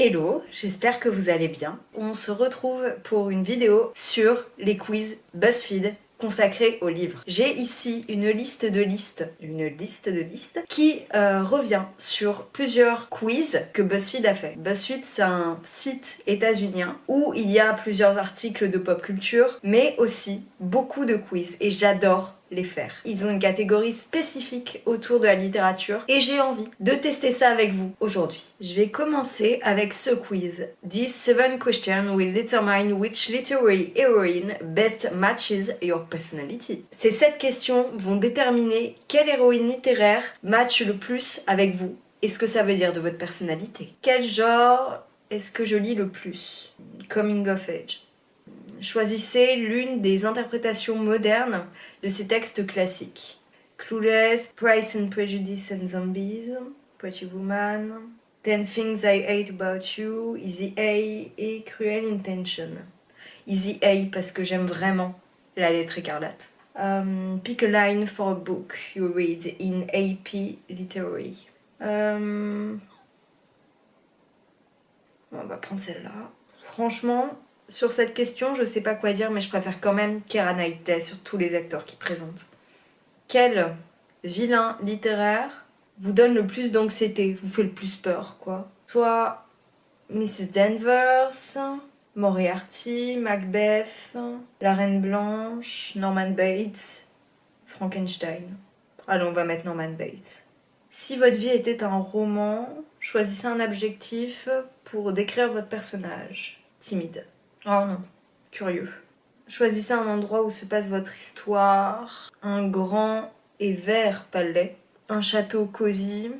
Hello, j'espère que vous allez bien. On se retrouve pour une vidéo sur les quiz BuzzFeed consacrés aux livres. J'ai ici une liste de listes qui revient sur plusieurs quiz que BuzzFeed a fait. BuzzFeed, c'est un site états-unien où il y a plusieurs articles de pop culture, mais aussi beaucoup de quiz et j'adore les faire. Ils ont une catégorie spécifique autour de la littérature et j'ai envie de tester ça avec vous aujourd'hui. Je vais commencer avec ce quiz. These 7 questions will determine which literary heroine best matches your personality. Ces 7 questions vont déterminer quelle héroïne littéraire match le plus avec vous et ce que ça veut dire de votre personnalité. Quel genre est-ce que je lis le plus? Coming of age. Choisissez l'une des interprétations modernes de ces textes classiques. Clueless, Price and Prejudice and Zombies, Pretty Woman, 10 Things I Hate About You, Easy A et Cruel Intention. Easy A parce que j'aime vraiment la lettre écarlate. Pick a line for a book you read in AP Literary. On va prendre celle-là. Franchement, sur cette question, je sais pas quoi dire, mais je préfère quand même Keira Knightley sur tous les acteurs qui présentent. Quel vilain littéraire vous donne le plus d'anxiété, vous fait le plus peur, quoi? Soit Mrs. Danvers, Moriarty, Macbeth, La Reine Blanche, Norman Bates, Frankenstein. Allez, on va mettre Norman Bates. Si votre vie était un roman, choisissez un adjectif pour décrire votre personnage. Timide. Oh non, curieux. Choisissez un endroit où se passe votre histoire. Un grand et vert palais. Un château cosy.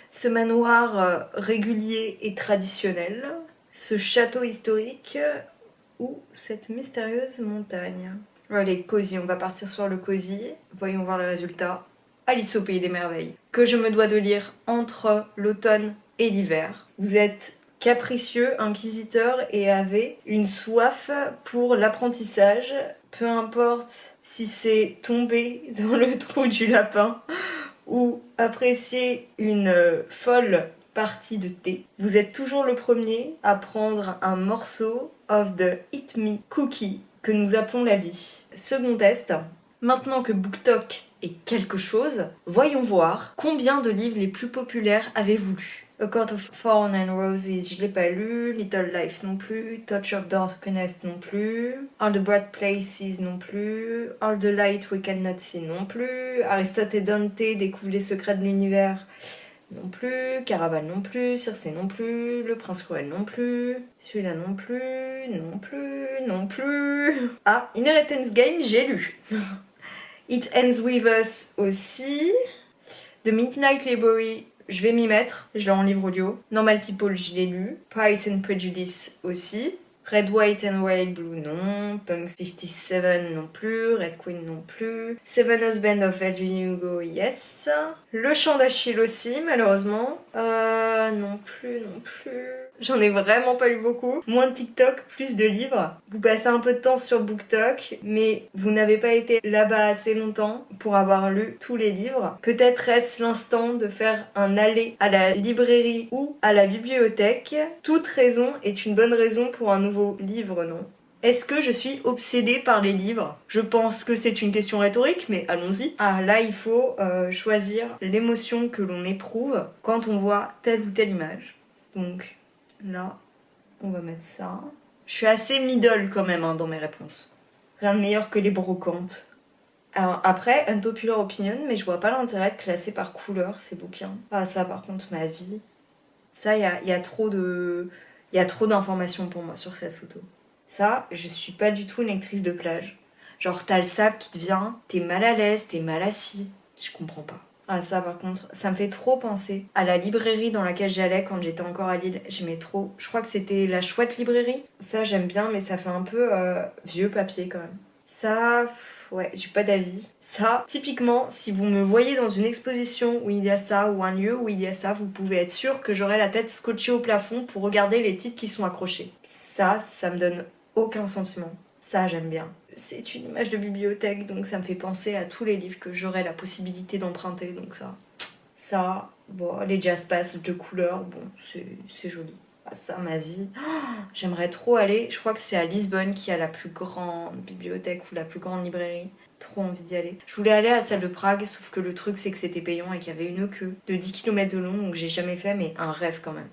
Ce manoir régulier et traditionnel. Ce château historique ou cette mystérieuse montagne. Allez, cosy, on va partir sur le cosy. Voyons voir le résultat. Alice au pays des merveilles, que je me dois de lire entre l'automne et l'hiver. Vous êtes capricieux, inquisiteur et avez une soif pour l'apprentissage, peu importe si c'est tomber dans le trou du lapin ou apprécier une folle partie de thé. Vous êtes toujours le premier à prendre un morceau of the Eat Me Cookie que nous appelons la vie. Second test. Maintenant que BookTok est quelque chose, voyons voir combien de livres les plus populaires avez-vous lu. A Court of Thorns and Roses, je l'ai pas lu. Little Life non plus. Touch of Darkness non plus. All the Bright Places non plus. All the Light We Cannot See non plus. Aristote et Dante découvrent les secrets de l'univers non plus. Caraval non plus. Circé non plus. Le Prince Cruel non plus. Celui-là non plus. Non plus. Non plus. Ah, Inheritance Game, j'ai lu. It Ends With Us aussi. The Midnight Library, je vais m'y mettre, je l'ai en livre audio. Normal People, je l'ai lu. Price and Prejudice aussi. Red, White and Royal Blue, non. Punks 57 non plus. Red Queen non plus. Seven Husbands of Evelyn Hugo, yes. Le Chant d'Achille aussi, malheureusement. Non plus. J'en ai vraiment pas lu beaucoup. Moins de TikTok, plus de livres. Vous passez un peu de temps sur BookTok, mais vous n'avez pas été là-bas assez longtemps pour avoir lu tous les livres. Peut-être est-ce l'instant de faire un aller à la librairie ou à la bibliothèque. Toute raison est une bonne raison pour un nouveau livre, non? Est-ce que je suis obsédée par les livres? Je pense que c'est une question rhétorique, mais allons-y. Ah, là, il faut choisir l'émotion que l'on éprouve quand on voit telle ou telle image. Donc, là, on va mettre ça. Je suis assez middle quand même dans mes réponses. Rien de meilleur que les brocantes. Alors après, unpopular opinion, mais je vois pas l'intérêt de classer par couleur ces bouquins. Ah ça par contre, ma vie. Ça, il y a trop d'informations pour moi sur cette photo. Ça, je suis pas du tout une lectrice de plage. Genre t'as le sable qui te vient, t'es mal à l'aise, t'es mal assis. Je comprends pas. Ah ça par contre, ça me fait trop penser à la librairie dans laquelle j'allais quand j'étais encore à Lille. J'aimais trop. Je crois que c'était la Chouette Librairie. Ça j'aime bien, mais ça fait un peu vieux papier quand même. Ça, ouais, j'ai pas d'avis. Ça, typiquement, si vous me voyez dans une exposition où il y a ça, ou un lieu où il y a ça, vous pouvez être sûr que j'aurai la tête scotchée au plafond pour regarder les titres qui sont accrochés. Ça me donne aucun sentiment. Ça, j'aime bien. C'est une image de bibliothèque, donc ça me fait penser à tous les livres que j'aurais la possibilité d'emprunter, donc Ça, bon, les jazz passes de couleur, bon, c'est joli. Ah, ça, ma vie. J'aimerais trop aller. Je crois que c'est à Lisbonne qui a la plus grande bibliothèque ou la plus grande librairie. Trop envie d'y aller. Je voulais aller à la salle de Prague, sauf que le truc c'est que c'était payant et qu'il y avait une queue de 10 km de long, donc j'ai jamais fait, mais un rêve quand même.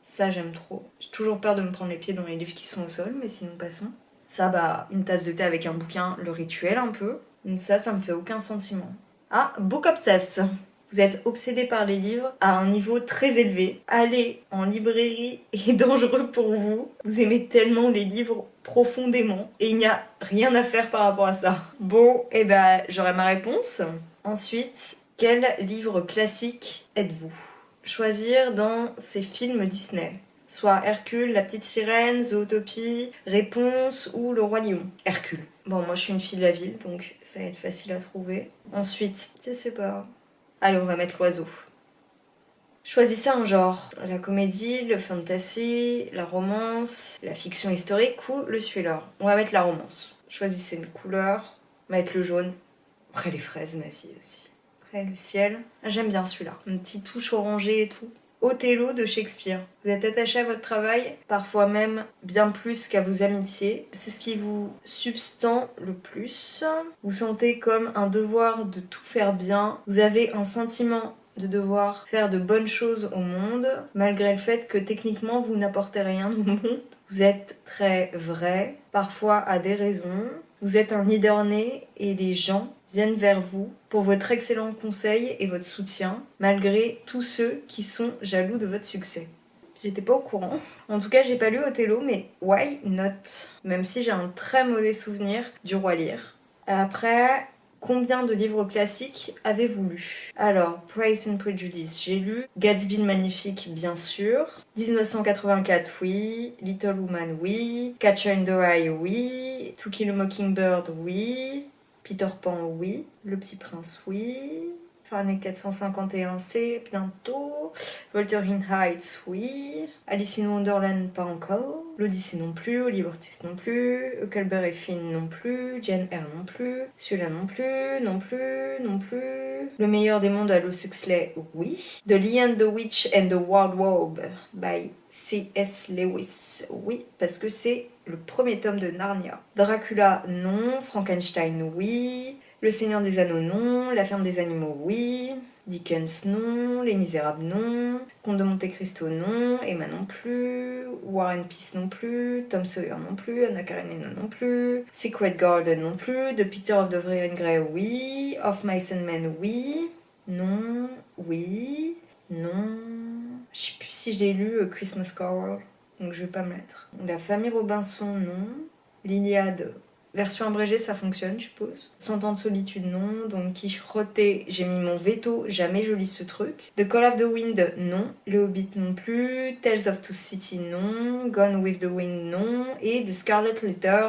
Ça, j'aime trop. J'ai toujours peur de me prendre les pieds dans les livres qui sont au sol, mais sinon passons. Ça, bah, une tasse de thé avec un bouquin, le rituel un peu. Donc ça me fait aucun sentiment. Ah, Book Obsessed. Vous êtes obsédé par les livres à un niveau très élevé. Aller en librairie est dangereux pour vous. Vous aimez tellement les livres profondément et il n'y a rien à faire par rapport à ça. Bon, et ben j'aurai ma réponse. Ensuite, quel livre classique êtes-vous? Choisir dans ces films Disney. Soit Hercule, La Petite Sirène, Zootopie, Réponse ou Le Roi Lion. Hercule. Bon, moi je suis une fille de la ville, donc ça va être facile à trouver. Ensuite, je sais pas. Allez, on va mettre l'oiseau. Choisissez un genre. La comédie, le fantasy, la romance, la fiction historique ou le thriller. On va mettre la romance. Choisissez une couleur. On va mettre le jaune. Après les fraises, ma fille aussi. Après le ciel. J'aime bien celui-là. Une petite touche orangée et tout. Othello de Shakespeare. Vous êtes attaché à votre travail, parfois même bien plus qu'à vos amitiés. C'est ce qui vous substance le plus. Vous sentez comme un devoir de tout faire bien. Vous avez un sentiment de devoir faire de bonnes choses au monde, malgré le fait que techniquement vous n'apportez rien au monde. Vous êtes très vrai, parfois à des raisons. Vous êtes un leader né et les gens viennent vers vous pour votre excellent conseil et votre soutien, malgré tous ceux qui sont jaloux de votre succès. J'étais pas au courant. En tout cas, j'ai pas lu Othello, mais why not? Même si j'ai un très mauvais souvenir du Roi Lear. Après, combien de livres classiques avez-vous lu? Alors, Price and Prejudice, j'ai lu. Gatsby le Magnifique, bien sûr. 1984, oui. Little Woman, oui. Catcher in the Rye, oui. To Kill a Mockingbird, oui. Peter Pan, oui. Le Petit Prince, oui. Fahrenheit 451, c'est bientôt. Wuthering Heights, oui. Alice in Wonderland, pas encore. L'Odyssée non plus. Oliver Twist non plus. Huckleberry Finn non plus. Jane Eyre non plus. Celui-là non plus, non plus, non plus. Le meilleur des mondes, Aldous Huxley, oui. The Lion, the Witch and the Wardrobe by C.S. Lewis, oui, parce que c'est le premier tome de Narnia. Dracula, non. Frankenstein, oui. Le Seigneur des Anneaux, non. La Ferme des Animaux, oui. Dickens, non. Les Misérables, non. Comte de Monte Cristo, non. Emma non plus. War and Peace non plus. Tom Sawyer non plus. Anna Karenina non plus. Secret Garden non plus. The Picture of Dorian Gray, oui. Of Mice and Men, oui. Non. Oui. Non. Je sais plus si j'ai lu Christmas Carol, donc je vais pas me mettre. La Famille Robinson, non. L'Iliade, version abrégée, ça fonctionne, je suppose. 100 ans de solitude, non. Don Quichotte, j'ai mis mon veto, jamais je lis ce truc. The Call of the Wind, non. Le Hobbit non plus. Tales of Two Cities, non. Gone with the Wind, non. Et The Scarlet Letter,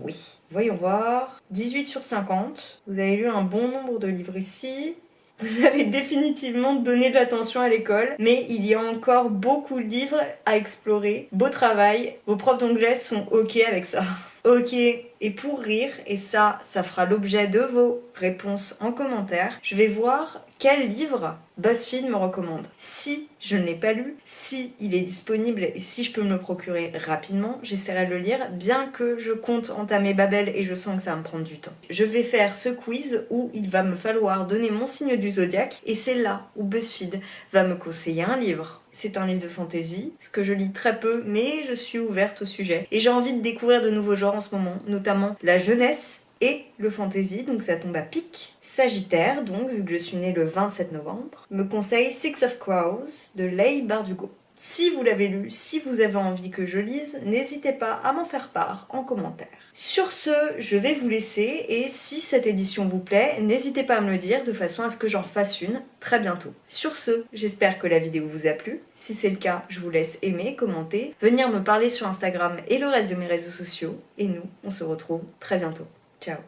oui. Voyons voir. 18 sur 50. Vous avez lu un bon nombre de livres ici. Vous avez définitivement donné de l'attention à l'école, mais il y a encore beaucoup de livres à explorer. Beau travail, vos profs d'anglais sont ok avec ça. Ok, et pour rire, et ça fera l'objet de vos réponses en commentaire, je vais voir quel livre BuzzFeed me recommande. Si je ne l'ai pas lu, si il est disponible et si je peux me le procurer rapidement, j'essaierai de le lire, bien que je compte entamer Babel et je sens que ça va me prendre du temps. Je vais faire ce quiz où il va me falloir donner mon signe du zodiaque et c'est là où BuzzFeed va me conseiller un livre. C'est un livre de fantasy, ce que je lis très peu, mais je suis ouverte au sujet. Et j'ai envie de découvrir de nouveaux genres en ce moment, notamment la jeunesse et le fantasy, donc ça tombe à pic. Sagittaire, donc, vu que je suis née le 27 novembre, me conseille Six of Crows de Leigh Bardugo. Si vous l'avez lu, si vous avez envie que je lise, n'hésitez pas à m'en faire part en commentaire. Sur ce, je vais vous laisser et si cette édition vous plaît, n'hésitez pas à me le dire de façon à ce que j'en fasse une très bientôt. Sur ce, j'espère que la vidéo vous a plu. Si c'est le cas, je vous laisse aimer, commenter, venir me parler sur Instagram et le reste de mes réseaux sociaux. Et nous, on se retrouve très bientôt. Ciao.